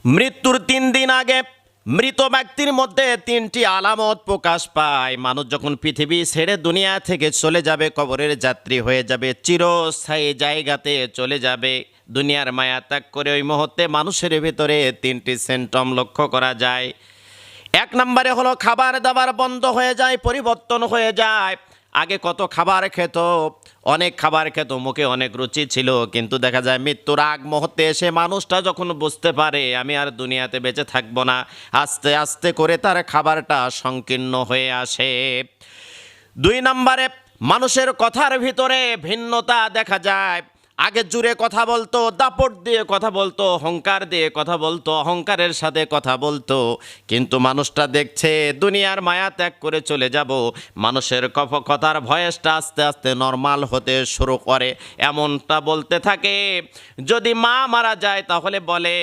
মৃত্যুর 3 দিন আগে মৃত ব্যক্তির মধ্যে 3টি আলামত প্রকাশ পায়। মানুষ যখন পৃথিবী ছেড়ে দুনিয়া থেকে চলে যাবে, কবরের যাত্রী হয়ে যাবে, চিরস্থায়ী জায়গাতে চলে যাবে, দুনিয়ার মায়া ত্যাগ করে, ওই মুহূর্তে মানুষের ভিতরে 3টি সিমটম লক্ষ্য করা যায়। 1 নম্বরে হলো খাবার দাবার বন্ধ হয়ে যায়, পরিবর্তন হয়ে যায়। আগে কত খাবার খেত, অনেক খাবার খেত, মুখে অনেক রুচি ছিল, কিন্তু দেখা যায় মৃত্যুর আগ মুহূর্তে এসে মানুষটা যখন বুঝতে পারে আমি আর দুনিয়াতে বেঁচে থাকবো না, আস্তে আস্তে করে তার খাবারটা সংকীর্ণ হয়ে আসে। 2 নম্বরে মানুষের কথার ভিতরে ভিন্নতা দেখা যায়। আগে জুড়ে কথা বলতো, দাপট দিয়ে কথা বলতো, অহংকার দিয়ে কথা বলতো, অহংকারের সাথে কথা বলতো, কিন্তু মানুষটা দেখছে দুনিয়ার মায়া ত্যাগ করে চলে যাব, মানুষের কথার ভয়েসটা আস্তে আস্তে নর্মাল হতে শুরু করে, এমনটা বলতে থাকে। যদি মা মারা যায় তাহলে বলে